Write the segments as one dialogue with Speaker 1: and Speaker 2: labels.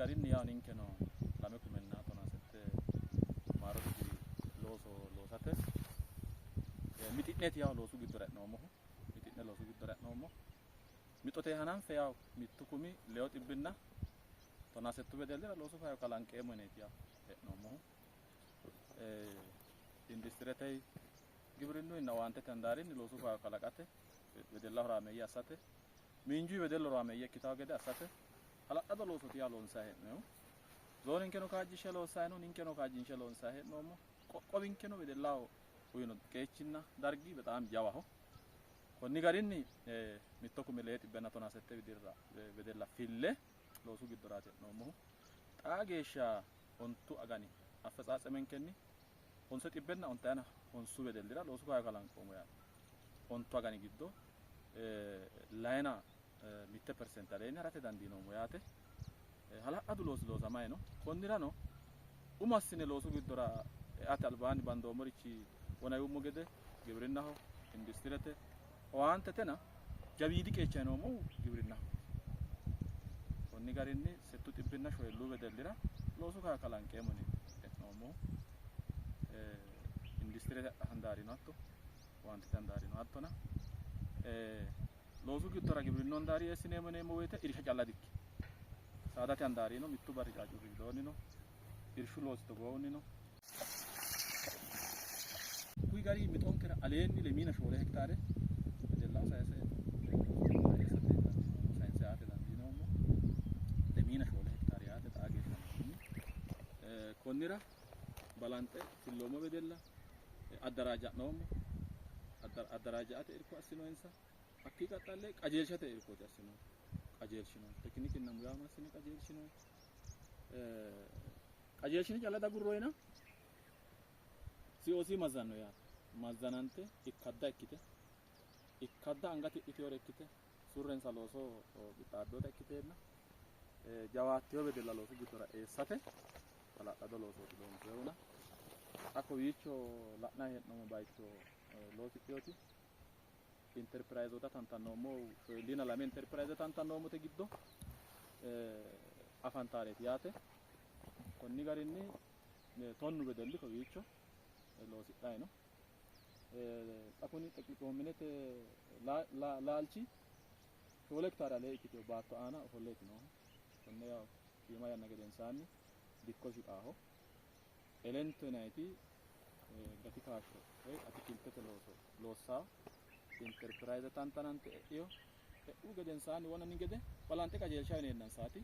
Speaker 1: garinni yaa ninkeno lame kumenna tona sette maaroti loosate miti'neeti yaa loosu giddo re'noommohu miti'ne loosu giddo re'noommo mixote hananfe yaa mittu kumi leo xibbinna tona settu wedellira loosu fayo kalanqeemmo yineeti yaa re'noommohu industirete giwirinnuinna owaantete handaarinni loosu fayo kalaqate wedella horaameeyye assate miinjuyi wedello horaameeyye ikkitawo gede assate hala'lado loosoti yaa loonsayi hee'noommo zooninkeno kaajjishshe loonsayi no ninkeno kaajjinshe loonsayi hee'noommo qoqqowinkeno wedellaho uyino qeechinna dargi bexaam jawaho konni garinni mitto kumi lee xibbenna tona sette wedella fille loosu giddoraati hee'noommohu xaa geeshsha ontu agani affexaaxemenkenni onse xibbenna ontayina onsu wedellira loosu fayo kalanqoommo yaate ontu agani giddo layina mitte persente aleenni harate dandiinoommo yaate hala'ladu loosi loosamayi no konnirano umo assine loosu giddora eate albaanni bandoommorichi wonayummo gede giwirinnaho industirete owaantetena jawiidi qeechayi noommohu giwirinnaho konni garinni settu xibbinna shoyillu wedellira loosu fayo kalanqeemmo hee'noommohu industirete handaarino hatto owaantete handaarino hattona loosu giddora giwirinnu handaari eessineemmo yineemmo woyte irsha calla dikki saadate handaarino mittu barri caacurri widoonni no irshu loosi togoonni no kuyi gari mixonkera aleenni lemiina shoole hektaare wedellaho sayinse aate dandiinoommo lemiina shoole hektaare yaate xaa geeshsha konnira balanxe filloommo wedella addaraaja'noommo addaraaja'ate irko assinoyinsa hakkii qaxxalle qajeelshate irkooti assinoy qajeelshinoy teknikinna muyaa massine qajeelshinoy qajeelshini calla dagurroyna COC mazzanno yaate mazzanante ikkadda angate hidhiteyoore ikkite surrensa looso qixxaabbeyoota ikkiteenna jawaatteyo wedella loosu giddora eessate hala'lado loosooti loonsoyihuna xa kowiicho la'nayi hee'noommo bayicho loosidheyooti interpirayizoota tantannoommo shoyilliina lame interpirayize tantannoommote giddo afantaareeti yaate konni garinni tonnu wedelli kowiicho loosidhayi no xa kuni xeqiqoominete laalchi shoole hektaare alee ikkiteyo baatto aana ofolleeti noohu konne yaw shiima yanna gedensaanni dikko shiqaaho elento yinayti gati kaashsho woy atikiltete looso loossaa interpirayize tantanante e'u gedensaanni wonanni gede balanxe qajeelsha yineennansaati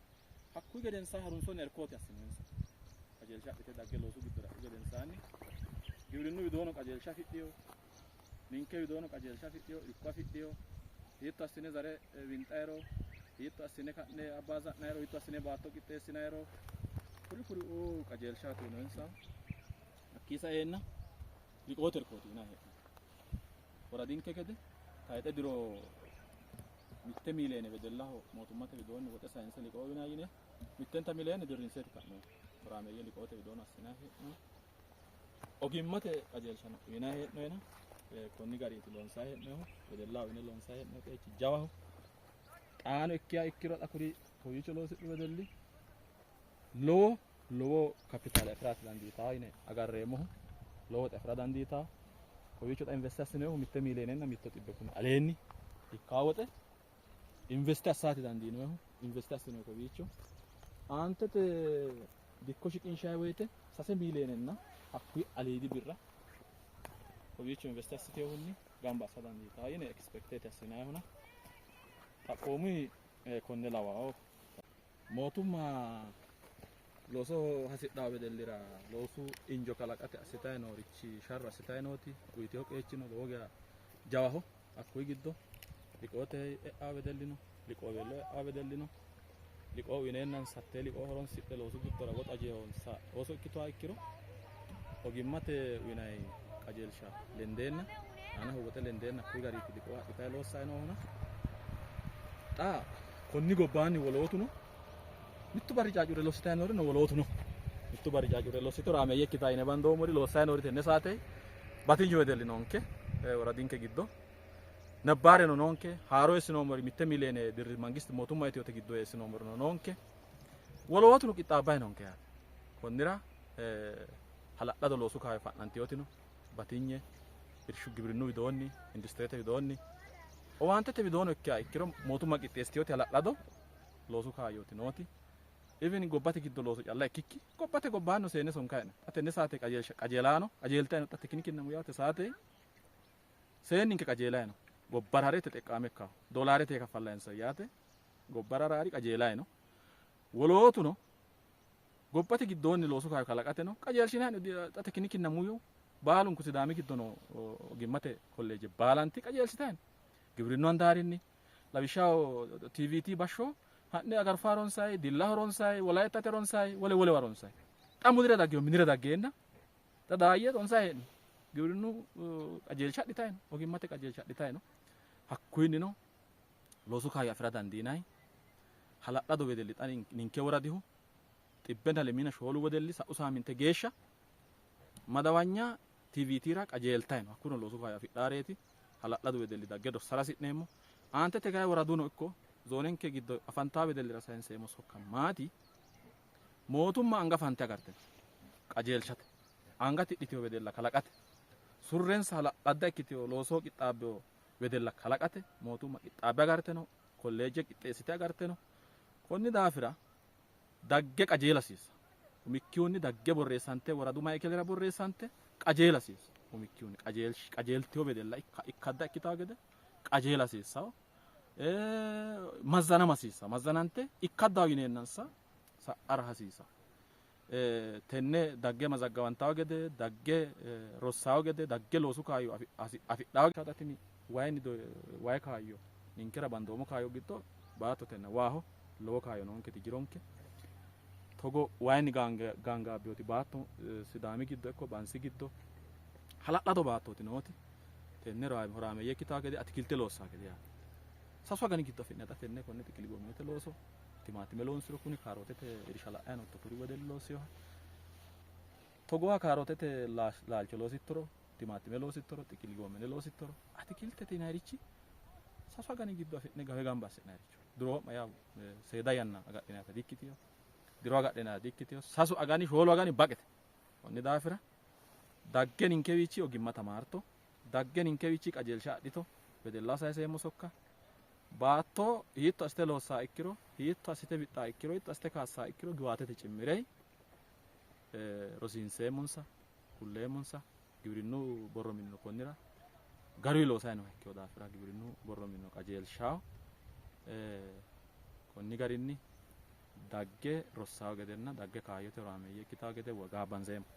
Speaker 1: hakkuyi gedensaa harunsoonni erkooti assinoyinsa qajeelsha adhite dagge loosu giddora gedensaanni giwirinnu widoono qajeelsha afidhiyo ninke widoono qajeelsha afidhiyo irko afidhiyo hiitto assine zare winxayro hiitto assine ka'ne abbaaza'nayro hiitto assine baatto qixxeessinayro kuri qajeelshaati uyinoyinsa hakkiisa eenna liqoote irkooti yinayi hee'no woradinke gede tayxe diro mitte miileene wedellaho mootummate widoonni woxe sayinse liqoo uyinayi yine mittenta miileene dirrinseeti ka'noy horaameeyye liqoote widoonni assinayi hee'no ogimmate qajeelshano uyinayi hee'noyna konni gariiti loonsayi hee'noyhu wedellaho uyine loonsayi hee'noy qeechi jawaho xaano ikkiya ikkiro xa kuri kowiicho loosidhu wedelli lowo kapitaale afirate dandiitawo yine agarreemmohu lowo woxe afira dandiitawo kowiicho xa investe assinoyhu mitte miileenenna mitto xibbe kumi aleenni ikkawo woxe investe assaati dandiinoyhu investe assinoy kowiicho aantete dikko shiqinshayi woyte 3 miileenenna hakkuyi aliidi birra kowiicho investe assiteyohunni gamba assa dandiitawo yine expecteeti assinayihuna xaphoomuyi konne lawao mootumma looso hasidhawo wedellira loosu injo kalaqate assitayi noorichi sharro assitayi nooti uyiteyo qeechino lowo geya jawaho hakkuyi giddo liqoote e'awo wedellino liqooweello e'awo wedellino liqoo uyineennansa hattee liqoo horonsidhe loosu giddora woxa jeehonsa ooso ikkitoha ikkiro ogimmate uyinayi qajeelsha lendeenna aanaho woxe lendeenna hakkuyi gariiti liqoo adhitayi loossayi noohuna xa konni gobbaanni wolootuno mittu barri caacurre lossitayi noori no wolootuno mittu barri caacurre lossite horaameeyye ikkitayi yine bandoommori loossayi noori tenne saate batinyu wedelli noonke woradinke giddo nebbaareno noonke haaro eessinoommori mitte miileene dirri mangisti mootumma itiyote giddo eessinoommorino noonke wolootuno qixxaabbay noonke yaate. Konnira hala'lado loosu kaayyo fa'nanteyootino batinye irshu giwirinnu widoonni industirete widoonni owaantete widoonni ikkiro mootumma qixxeessiteyooti hala'lado loosu kaayyooti nooti. Even gobbate giddo looso calla ikkikki gobbate gobbaanno seenne sonkayna xa tenne saate qajeelaano qajeeltayno xa tekinikkinna muyaate saate seenninke qajeelayno gobbara harete xeqqaame ikkaho doolaarete kafallayinsa yaate gobbara haraari qajeelayno wolootuno gobbate giddoonni loosu kaayyo kalaqateno qajeelshinayno xa tekinikkinna muyu baalunku sidaami giddono gimmate kolleeje baalanti qajeelshitayno giwirinnu handaarinni lawishshaho TVT bashsho ha'ne agarfaa ronsayi dillaho ronsayi wolayitate ronsayi wolewa ronsayi xa mudire daggeyo minire daggeenna xa daayye ronsayi hee'ni giwirinnu qajeelsha adhitayno ogimmate qajeelsha adhitayno hakkuyinnino loosu kaayyo afira dandiinayi hala'lado wedelli xa ninke woradihu xibbenna lemina shoolu wedelli sa'u saaminte geeshsha madawanya TVTra qajeeltayno hakkuno loosu kaayyo afidhaareeti hala'lado wedelli dagge dossara hasi'neemmo aantete kayi woraduno ikko zoonenke giddo afantaa wedellira sayinseemmo sokka maati mootumma anga fante agarte qajeelshate anga tidhitiyo wedella kalaqate surrensa hala'ladda ikkitiyo loosoo qixxaabbeyo wedella kalaqate mootumma qixxaabbe agarteno kolleejje qixxeessite agarteno konni daafira dagge qajeelasiisa umikkihunni dagge borreessante woradu maykelera borreessante qajeelasiisa umikkihunni qajeeltiyo wedella ikkadda ikkitawo gede qajeelasiisawo mazzana masiisa mazzanante ikkaddawo yineennansa sa'ara hasiisa tenne dagge mazaggawantawo gede dagge rossawo gede dagge loosu kaayyo afidhawo tini wayi kaayyo ninkera bandoomo kaayyo giddo baattotenna waaho lowo kaayyo noonketi jironke togo wayinni gaangaabbiyoti baatto sidaami giddo ikko bansi giddo hala'lado baattooti nooti tenne horaameeyye ikkitawo gede atikilte loossawo gede yaate sasu agani giddo afi'nata tenne konne xiqili goomete looso timaatime loonsiro kuni kaarootete irsha la'ayno tokuri wedelli loosiyoha togoha kaarootete laalcho loosittoro timaatime loosittoro xiqili goomene loosittoro atikiltete yinayrichi sasu agani giddo afi'ne gawe gamba assi'nayricho duro'ma yaw seeda yanna agadhinayta dikkitiyo diro agadhinayta dikkitiyo sasu agani shoolu agani baqete konni daafira dagge ninkewiichi ogimma tamaarto dagge ninkewiichi qajeelsha adhito wedellaho sayiseemmo sokka baatto hiitto assite loossaa ikkiro hiitto assite wixxaa ikkiro hiitto assite kaassaa ikkiro giwaatete cimmirey rosiinseemmonsa kulleemmonsa giwirinnu borro minino konnira garuyi loosayno ikkeyo daafira giwirinnu borro minino qajeelshaho konni garinni dagge rossawo gedenna dagge kaayyote horaameeyye ikkitawo gede gaabbanseemmo.